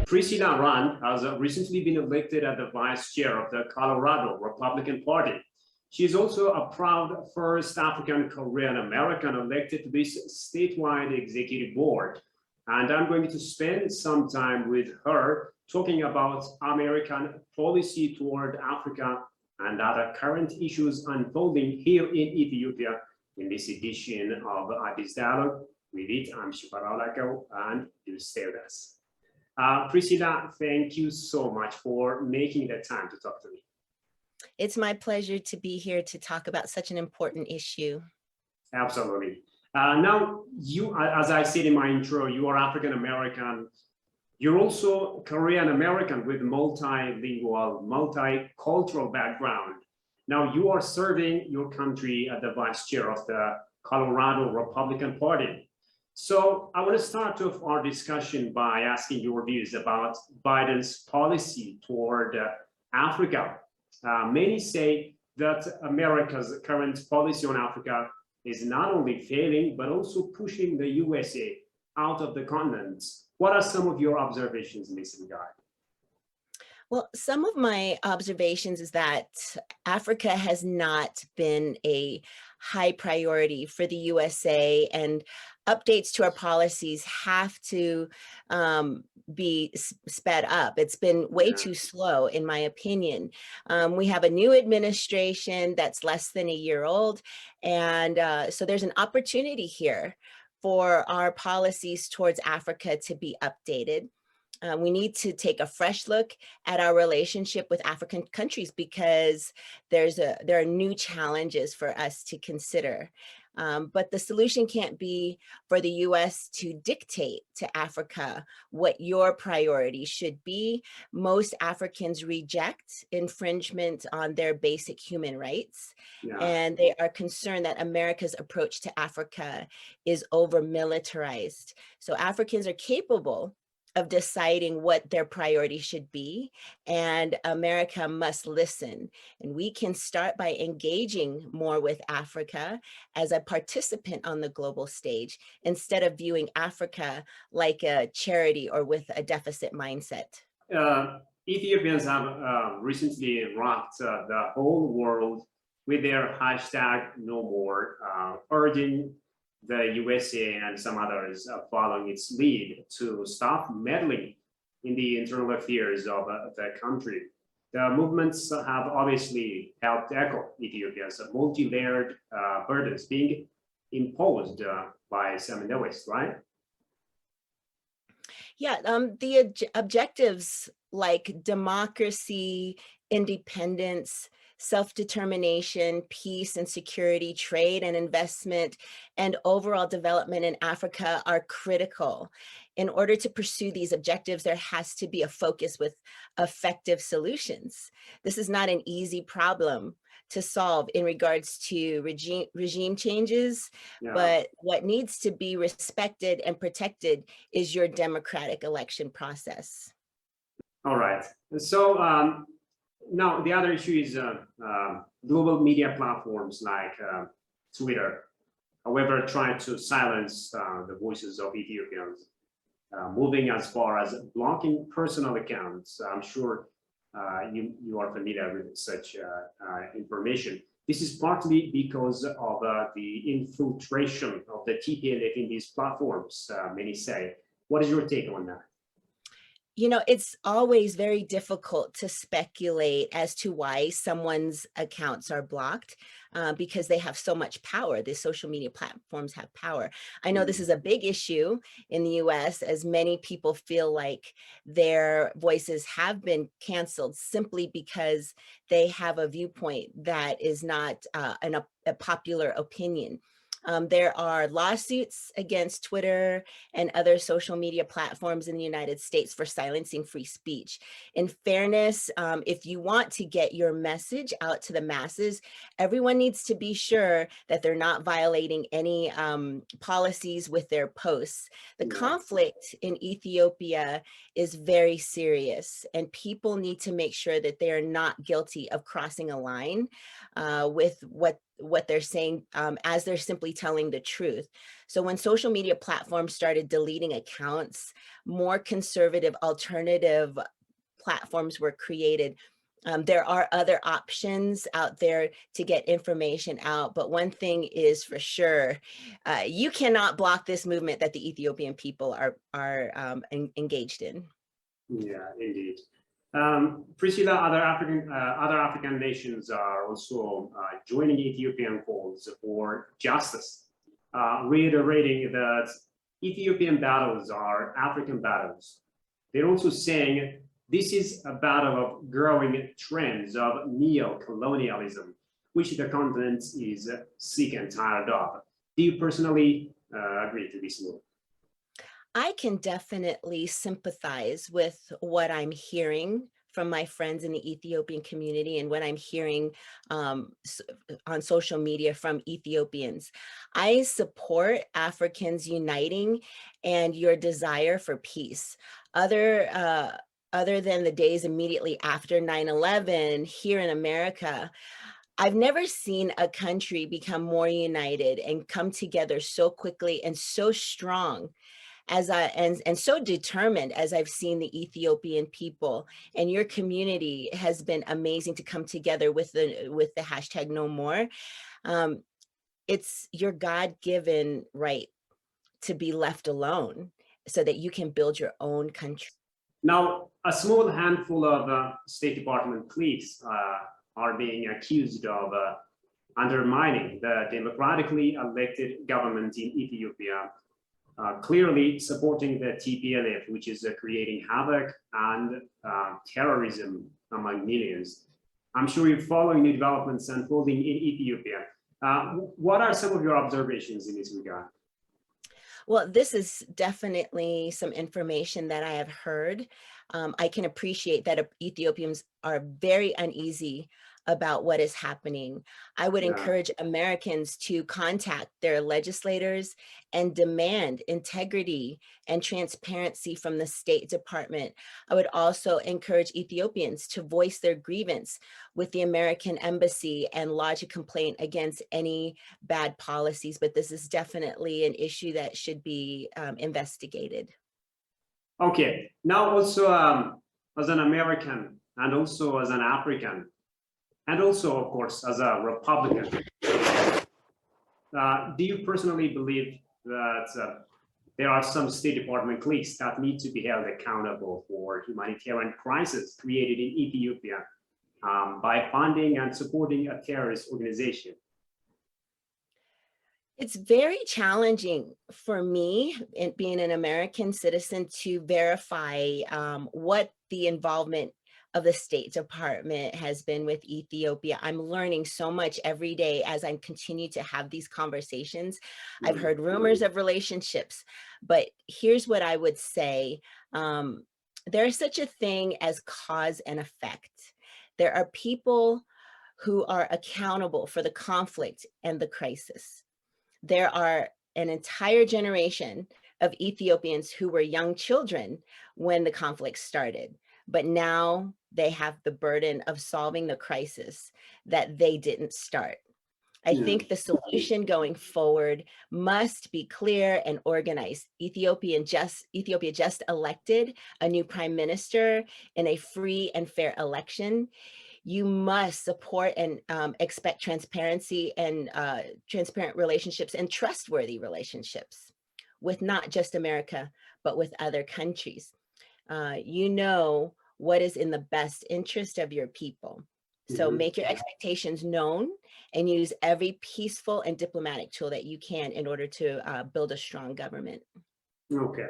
Priscilla Rand has recently been elected as the vice chair of the Colorado Republican Party. She is also a proud first African Korean American elected to this statewide executive board. And I'm going to spend some time with her talking about American policy toward Africa and other current issues unfolding here in Ethiopia in this edition of Addis Dialogue. With it, I'm Shiparalako, and you stay with us. Priscilla, thank you so much for making the time to talk to me. It's my pleasure to be here to talk about such an important issue. Absolutely. Now, you, as I said in my intro, you are African American. You're also Korean American with multilingual, multicultural background. Now, you are serving your country as the vice chair of the Colorado Republican Party. So I want to start off our discussion by asking your views about Biden's policy toward Africa. Many say that America's current policy on Africa is not only failing, but also pushing the USA out of the continent. What are some of your observations in this regard? Well, some of my observations is that Africa has not been a high priority for the USA, and updates to our policies have to be sped up. It's been way too slow, in my opinion. We have a new administration that's less than a year old, and so there's an opportunity here for our policies towards Africa to be updated. We need to take a fresh look at our relationship with African countries because there are new challenges for us to consider. But the solution can't be for the US to dictate to Africa what your priorities should be. Most Africans reject infringement on their basic human rights, and they are concerned that America's approach to Africa is over-militarized. So Africans are capable of deciding what their priorities should be, and America must listen. And we can start by engaging more with Africa as a participant on the global stage, instead of viewing Africa like a charity or with a deficit mindset. Ethiopians have recently rocked the whole world with their hashtag no more, urging the USA and some others following its lead to stop meddling in the internal affairs of the country. The movements have obviously helped echo Ethiopia's multi-layered burdens being imposed by some in the West, right? Yeah, the objectives like democracy, independence, self-determination, peace and security, trade and investment, and overall development in Africa are critical. In order to pursue these objectives, there has to be a focus with effective solutions. This is not an easy problem to solve in regards to regime changes, but what needs to be respected and protected is your democratic election process. All right. So now the other issue is global media platforms like Twitter, however, trying to silence the voices of Ethiopians, moving as far as blocking personal accounts. I'm sure you are familiar with such information. This is partly because of the infiltration of the TPLF in these platforms, many say. What is your take on that? You know, it's always very difficult to speculate as to why someone's accounts are blocked because they have so much power. The social media platforms have power. I know this is a big issue in the US, as many people feel like their voices have been canceled simply because they have a viewpoint that is not a popular opinion. There are lawsuits against Twitter and other social media platforms in the United States for silencing free speech. In fairness, if you want to get your message out to the masses, everyone needs to be sure that they're not violating any policies with their posts. The conflict in Ethiopia is very serious, and people need to make sure that they are not guilty of crossing a line with what what they're saying as they're simply telling the truth. So when social media platforms started deleting accounts, more conservative alternative platforms were created. There are other options out there to get information out, but one thing is for sure, you cannot block this movement that the Ethiopian people are engaged in. Yeah, indeed. Priscilla, other African nations are also joining Ethiopian calls for justice, reiterating that Ethiopian battles are African battles. They're also saying this is a battle of growing trends of neo-colonialism, which the continent is sick and tired of. Do you personally agree to this move? I can definitely sympathize with what I'm hearing from my friends in the Ethiopian community and what I'm hearing on social media from Ethiopians. I support Africans uniting and your desire for peace. Other than the days immediately after 9/11 here in America, I've never seen a country become more united and come together so quickly and so strong and so determined as I've seen the Ethiopian people. And your community has been amazing to come together with the hashtag no more. Um, it's your God-given right to be left alone so that you can build your own country. Now, a small handful of State Department cliques are being accused of undermining the democratically elected government in Ethiopia, clearly supporting the TPLF, which is creating havoc and terrorism among millions. I'm sure you're following new developments unfolding in Ethiopia. What are some of your observations in this regard? Well, this is definitely some information that I have heard. I can appreciate that Ethiopians are very uneasy about what is happening. I would Yeah. encourage Americans to contact their legislators and demand integrity and transparency from the State Department. I would also encourage Ethiopians to voice their grievance with the American embassy and lodge a complaint against any bad policies, but this is definitely an issue that should be investigated. Okay, now also as an American and also as an African, and also, of course, as a Republican, do you personally believe that there are some State Department cliques that need to be held accountable for humanitarian crisis created in Ethiopia by funding and supporting a terrorist organization? It's very challenging for me, being an American citizen, to verify what the involvement of the State Department has been with Ethiopia. I'm learning so much every day as I continue to have these conversations. I've heard rumors of relationships, but here's what I would say. There's such a thing as cause and effect. There are people who are accountable for the conflict and the crisis. There are an entire generation of Ethiopians who were young children when the conflict started, but now they have the burden of solving the crisis that they didn't start. I think the solution going forward must be clear and organized. Ethiopia just elected a new prime minister in a free and fair election. You must support and expect transparency and transparent relationships and trustworthy relationships with not just America, but with other countries. You know what is in the best interest of your people. So make your expectations known and use every peaceful and diplomatic tool that you can in order to build a strong government. Okay.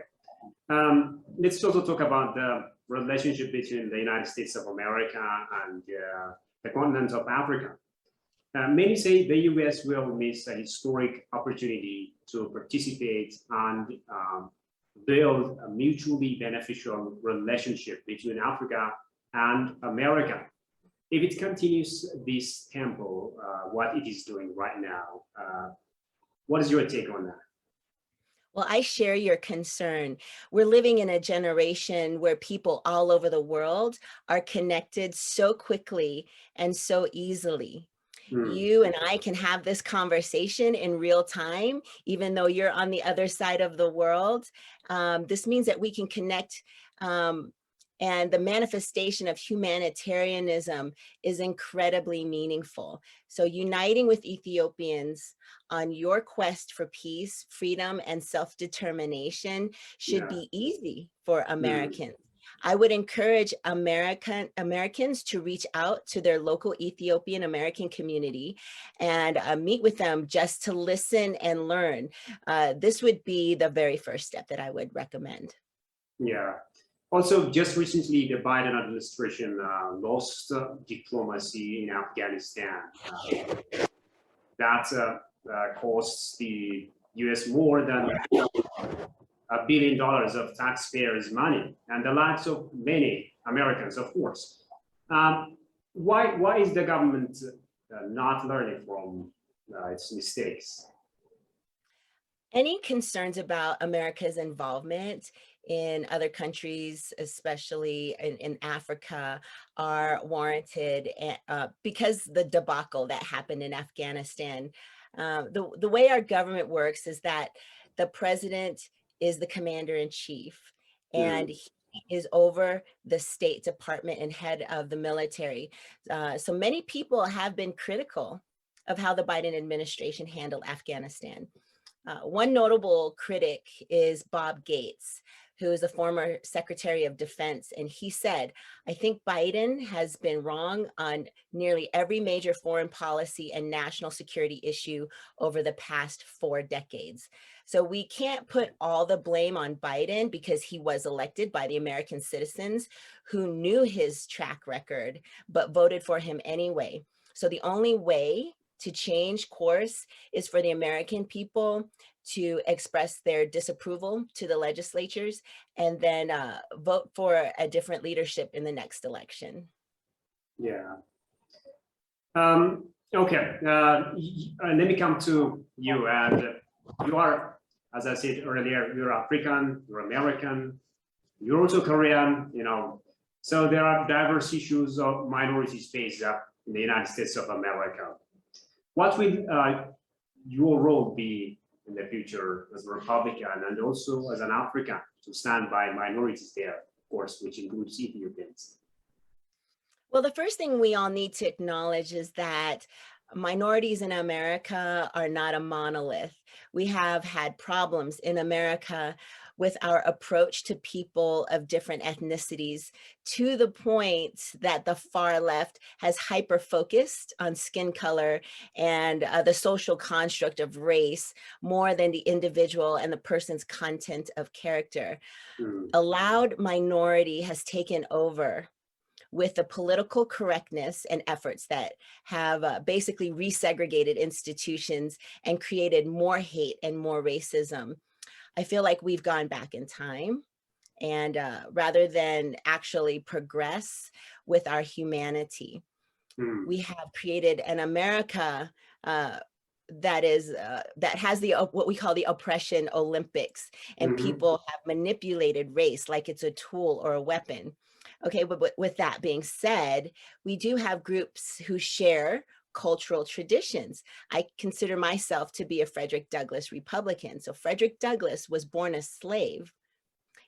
Let's also talk about the relationship between the United States of America and the continent of Africa. Many say the US will miss a historic opportunity to participate and build a mutually beneficial relationship between Africa and America. If it continues this tempo, what it is doing right now, what is your take on that? Well, I share your concern. We're living in a generation where people all over the world are connected so quickly and so easily. Mm. You and I can have this conversation in real time, even though you're on the other side of the world. This means that we can connect, and the manifestation of humanitarianism is incredibly meaningful. So uniting with Ethiopians on your quest for peace, freedom, and self-determination should Yeah. be easy for Mm. Americans. I would encourage Americans to reach out to their local Ethiopian American community and meet with them just to listen and learn. This would be the very first step that I would recommend. Yeah. Also, just recently, the Biden administration lost diplomacy in Afghanistan. That costs the U.S. more than $1 billion of taxpayers' money and the lives of many Americans, of course. Why is the government not learning from its mistakes? Any concerns about America's involvement in other countries, especially in Africa, are warranted because the debacle that happened in Afghanistan. The way our government works is that the president is the commander in chief, and Mm. he is over the State Department and head of the military. So many people have been critical of how the Biden administration handled Afghanistan. One notable critic is Bob Gates, who is a former Secretary of Defense, and he said, I think Biden has been wrong on nearly every major foreign policy and national security issue over the past 4 decades. So we can't put all the blame on Biden because he was elected by the American citizens who knew his track record, but voted for him anyway. So the only way to change course is for the American people to express their disapproval to the legislatures and then vote for a different leadership in the next election. Yeah. Okay. Let me come to you. And you are, as I said earlier, you're African, you're American, you're also Korean. So there are diverse issues of minorities faced in the United States of America. What will your role be in the future as a Republican and also as an African to stand by minorities there, of course, which includes Ethiopians? Well, the first thing we all need to acknowledge is that minorities in America are not a monolith. We have had problems in America with our approach to people of different ethnicities, to the point that the far left has hyper focused on skin color and the social construct of race more than the individual and the person's content of character. Mm. A loud minority has taken over with the political correctness and efforts that have basically resegregated institutions and created more hate and more racism. I feel like we've gone back in time, and rather than actually progress with our humanity, Mm. we have created an America that has what we call the oppression Olympics, and Mhm. people have manipulated race like it's a tool or a weapon. Okay, but with that being said, we do have groups who share cultural traditions. I consider myself to be a Frederick Douglass Republican. So Frederick Douglass was born a slave.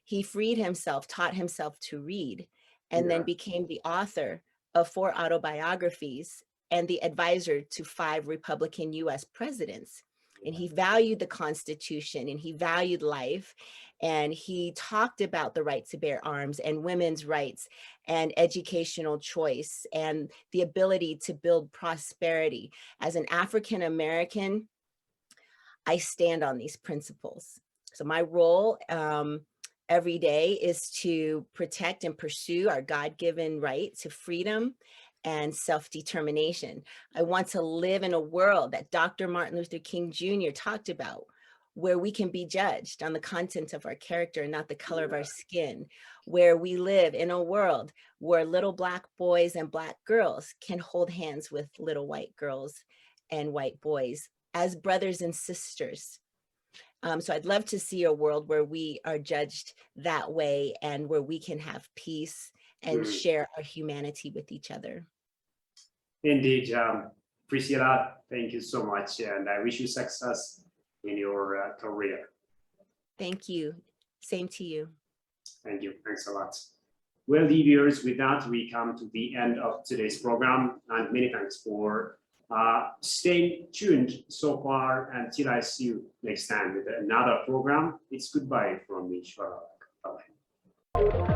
He freed himself, taught himself to read, and then Yeah. became the author of 4 autobiographies and the advisor to 5 Republican US presidents. And he valued the Constitution and he valued life. And he talked about the right to bear arms and women's rights and educational choice and the ability to build prosperity. As an African American, I stand on these principles. So my role every day is to protect and pursue our God-given right to freedom and self-determination. I want to live in a world that Dr. Martin Luther King Jr. talked about, where we can be judged on the content of our character and not the color of our skin, where we live in a world where little Black boys and Black girls can hold hands with little white girls and white boys as brothers and sisters. So I'd love to see a world where we are judged that way and where we can have peace and Mm. share our humanity with each other. Indeed. Priscilla, thank you so much, and I wish you success in your career. Thank you. Same to you. Thank you. Thanks a lot. Well, dear viewers, with that, we come to the end of today's program, and many thanks for staying tuned so far. Until I see you next time with another program, it's goodbye from me, Shwara. Bye-bye.